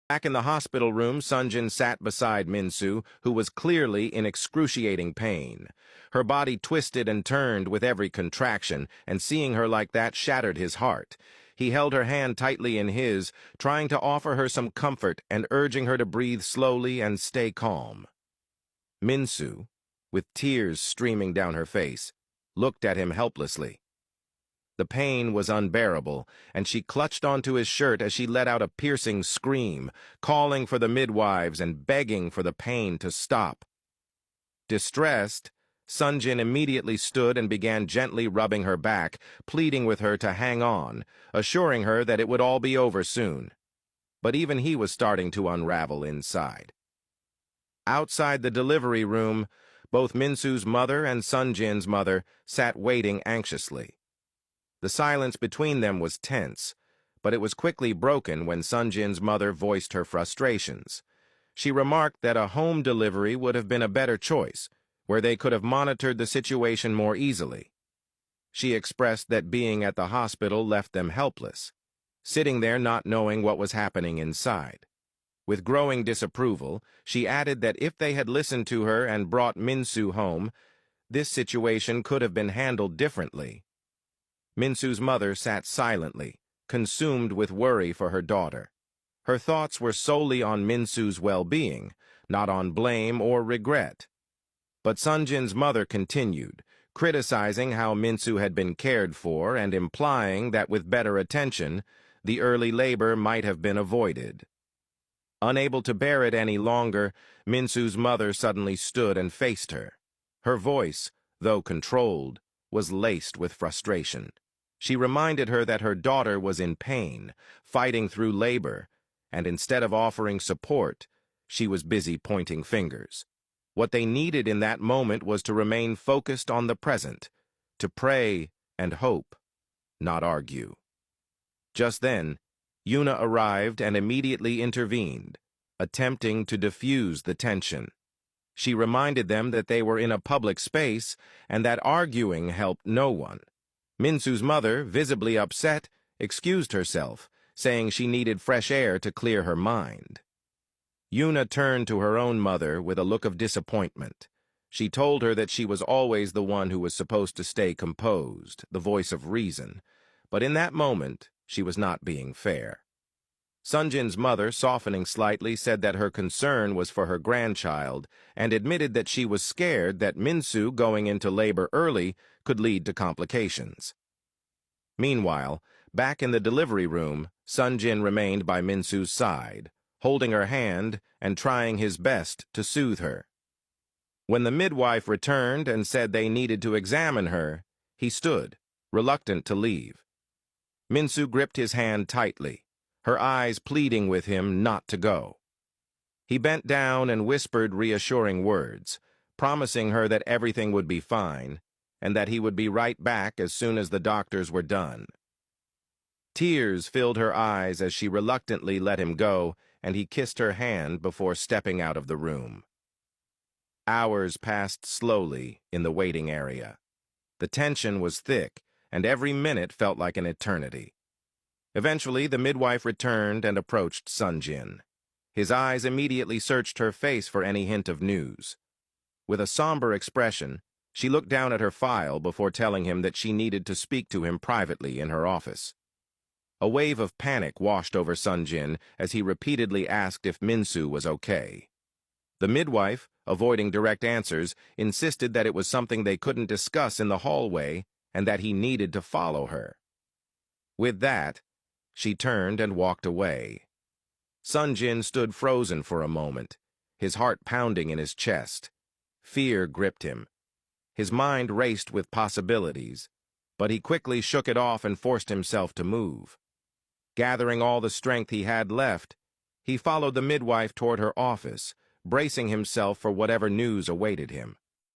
Back in the hospital room, Sunjin sat beside Minsu, who was clearly in excruciating pain. Her body twisted and turned with every contraction, and seeing her like that shattered his heart. He held her hand tightly in his, trying to offer her some comfort and urging her to breathe slowly and stay calm. Minsu, with tears streaming down her face, looked at him helplessly. The pain was unbearable, and she clutched onto his shirt as she let out a piercing scream, calling for the midwives and begging for the pain to stop. Distressed, Sunjin immediately stood and began gently rubbing her back, pleading with her to hang on, assuring her that it would all be over soon. But even he was starting to unravel inside. Outside the delivery room, both Minsu's mother and Sunjin's mother sat waiting anxiously. The silence between them was tense, but it was quickly broken when Sunjin's mother voiced her frustrations. She remarked that a home delivery would have been a better choice, where they could have monitored the situation more easily. She expressed that being at the hospital left them helpless, sitting there not knowing what was happening inside. With growing disapproval, she added that if they had listened to her and brought Minsu home, this situation could have been handled differently. Minsu's mother sat silently, consumed with worry for her daughter. Her thoughts were solely on Minsu's well-being, not on blame or regret. But Sunjin's mother continued, criticizing how Minsu had been cared for and implying that with better attention, the early labor might have been avoided. Unable to bear it any longer, Minsu's mother suddenly stood and faced her. Her voice, though controlled, was laced with frustration. She reminded her that her daughter was in pain, fighting through labor, and instead of offering support, she was busy pointing fingers. What they needed in that moment was to remain focused on the present, to pray and hope, not argue. Just then, Yuna arrived and immediately intervened, attempting to diffuse the tension. She reminded them that they were in a public space and that arguing helped no one. Minsu's mother, visibly upset, excused herself, saying she needed fresh air to clear her mind. Yuna turned to her own mother with a look of disappointment. She told her that she was always the one who was supposed to stay composed, the voice of reason, but in that moment, she was not being fair. Sunjin's mother, softening slightly, said that her concern was for her grandchild and admitted that she was scared that Minsu going into labor early could lead to complications. Meanwhile, back in the delivery room, Sunjin remained by Minsu's side, holding her hand and trying his best to soothe her. When the midwife returned and said they needed to examine her, he stood, reluctant to leave. Minsu gripped his hand tightly, her eyes pleading with him not to go. He bent down and whispered reassuring words, promising her that everything would be fine, and that he would be right back as soon as the doctors were done. Tears filled her eyes as she reluctantly let him go, and he kissed her hand before stepping out of the room. Hours passed slowly in the waiting area. The tension was thick, and every minute felt like an eternity. Eventually, the midwife returned and approached Sunjin. His eyes immediately searched her face for any hint of news. With a somber expression, she looked down at her file before telling him that she needed to speak to him privately in her office. A wave of panic washed over Sunjin as he repeatedly asked if Minsu was okay. The midwife, avoiding direct answers, insisted that it was something they couldn't discuss in the hallway and that he needed to follow her. With that, she turned and walked away. Sunjin stood frozen for a moment, his heart pounding in his chest. Fear gripped him. His mind raced with possibilities, but he quickly shook it off and forced himself to move. Gathering all the strength he had left, he followed the midwife toward her office, bracing himself for whatever news awaited him.